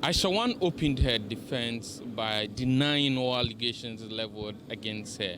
Aisha Huang opened her defense by denying all allegations leveled against her.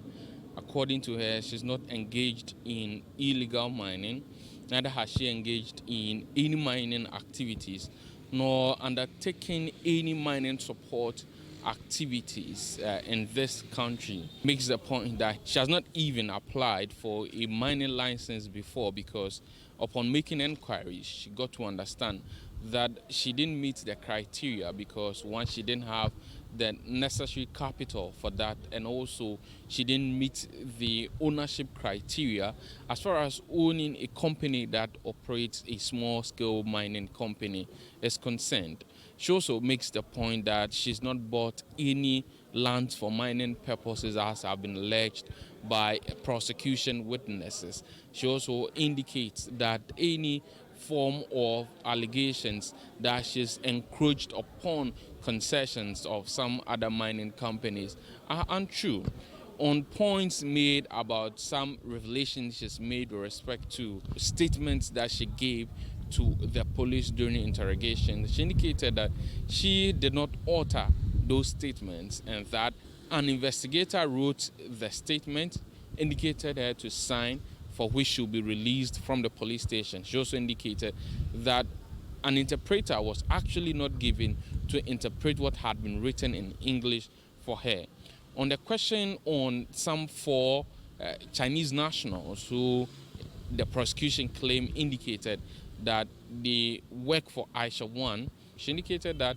According to her, she's not engaged in illegal mining, neither has she engaged in any mining activities, nor undertaken any mining support activities in this country. Makes the point that she has not even applied for a mining license before, because upon making inquiries, she got to understand that she didn't meet the criteria because, one, she didn't have the necessary capital for that, and also she didn't meet the ownership criteria as far as owning a company that operates a small-scale mining company is concerned. She also makes the point that she's not bought any lands for mining purposes, as have been alleged by prosecution witnesses. She also indicates that any form of allegations that she's encroached upon concessions of some other mining companies are untrue. On points made about some revelations she's made with respect to statements that she gave to the police during interrogation, she indicated that she did not alter those statements and that an investigator wrote the statement, indicated her to sign, for which she'll be released from the police station. She also indicated that an interpreter was actually not given to interpret what had been written in English for her. On the question on some four Chinese nationals who the prosecution claim indicated that they work for Aisha Huang, she indicated that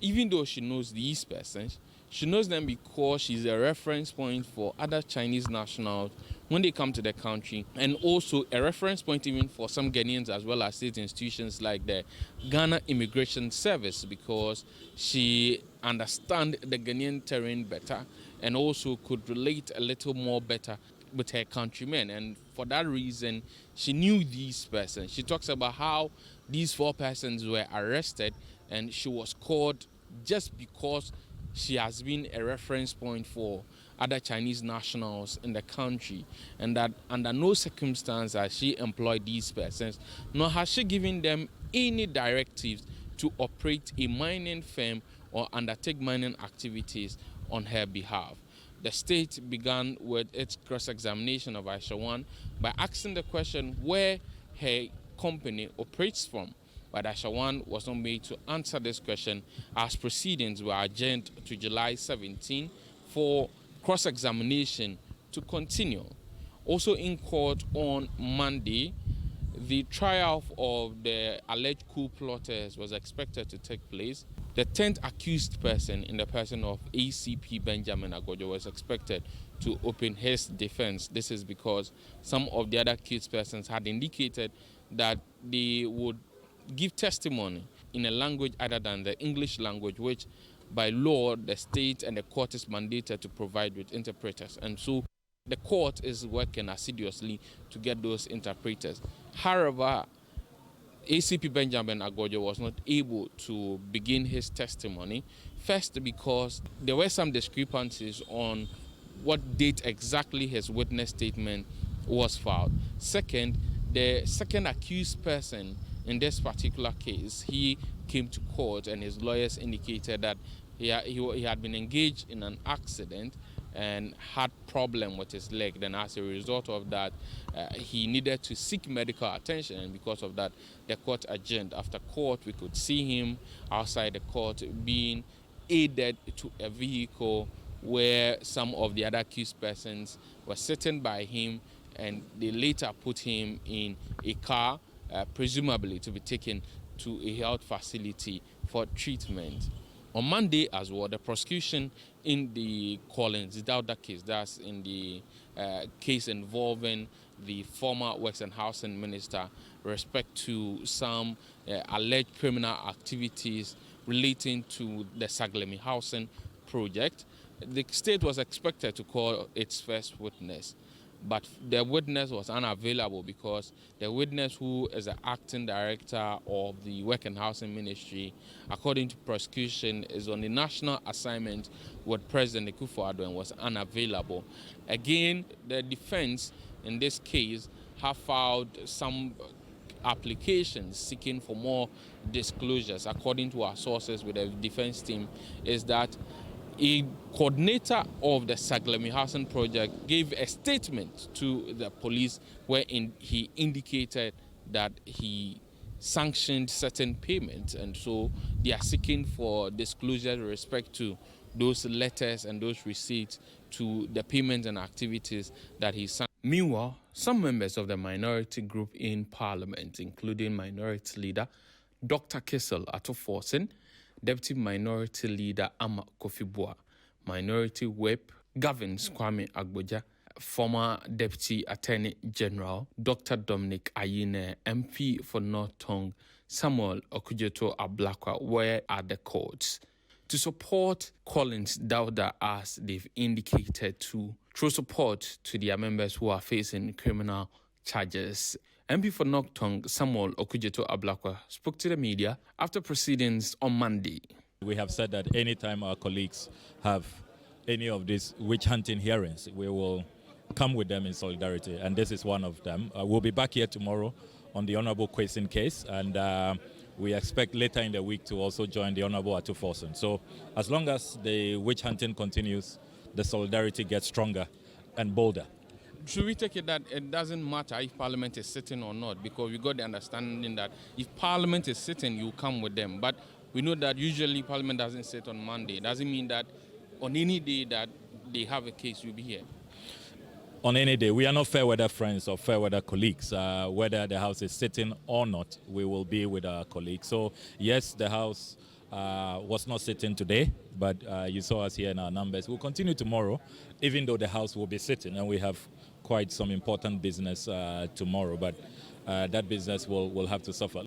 even though she knows these persons, she knows them because she's a reference point for other Chinese nationals when they come to the country, and also a reference point even for some Ghanaians as well as state institutions like the Ghana Immigration Service, because she understands the Ghanaian terrain better and also could relate a little more better with her countrymen, and for that reason she knew these persons. She talks about how these four persons were arrested and she was called just because she has been a reference point for other Chinese nationals in the country, and that under no circumstance has she employed these persons, nor has she given them any directives to operate a mining firm or undertake mining activities on her behalf. The state began with its cross-examination of Aisha Huang by asking the question where her company operates from. But Aisha Huang was not made to answer this question, as proceedings were adjourned to July 17 for cross-examination to continue. Also in court on Monday, the trial of the alleged coup plotters was expected to take place. The 10th accused person, in the person of ACP Benjamin Agojo, was expected to open his defense. This is because some of the other accused persons had indicated that they would give testimony in a language other than the English language, which by law the state and the court is mandated to provide with interpreters. And so the court is working assiduously to get those interpreters. However, ACP Benjamin Agojo was not able to begin his testimony. First, because there were some discrepancies on what date exactly his witness statement was filed. Second, the second accused person in this particular case, he came to court and his lawyers indicated that he had been engaged in an accident and had problem with his leg. Then as a result of that, he needed to seek medical attention, and because of that, the court adjourned. After court, we could see him outside the court being aided to a vehicle where some of the other accused persons were sitting by him, and they later put him in a car, presumably to be taken to a health facility for treatment. On Monday as well, the prosecution in the Collins Dauda case, that's in the case involving the former Works and Housing Minister, with respect to some alleged criminal activities relating to the Saglemi housing project, the state was expected to call its first witness. But the witness was unavailable because the witness, who is the acting director of the Work and Housing Ministry, according to prosecution, is on a national assignment with President Akufo-Addo and was unavailable. Again, the defense in this case have filed some applications seeking for more disclosures, according to our sources with the defense team, is that a coordinator of the Saglemi Housing project gave a statement to the police wherein he indicated that he sanctioned certain payments, and so they are seeking for disclosure with respect to those letters and those receipts to the payments and activities that he sanctioned. Meanwhile, some members of the minority group in Parliament, including Minority Leader Dr. Kissel Atoforsen, Deputy Minority Leader Ama Kofi-Boa, Minority Whip Gavin Kwame Agboja, former Deputy Attorney General Dr. Dominic Ayine, MP for North Tongue Samuel Okudzeto Ablakwa were at the courts to support Collins Dauda, as they've indicated, to throw support to their members who are facing criminal charges. MP for North Tongue Samuel Okudzeto Ablakwa spoke to the media after proceedings on Monday. We have said that anytime our colleagues have any of these witch hunting hearings, we will come with them in solidarity, and this is one of them. We'll be back here tomorrow on the Honorable Kwesi case, and we expect later in the week to also join the Honorable Atuforsen. So as long as the witch hunting continues, the solidarity gets stronger and bolder. Should we take it that it doesn't matter if Parliament is sitting or not, because we got the understanding that if Parliament is sitting, you come with them. But we know that usually Parliament doesn't sit on Monday. Doesn't mean that on any day that they have a case, you'll be here. On any day. We are not fair weather friends or fair weather colleagues. Whether the House is sitting or not, we will be with our colleagues. So yes, the House was not sitting today, but you saw us here in our numbers. We'll continue tomorrow, even though the House will be sitting, and we have quite some important business tomorrow, but that business will have to suffer.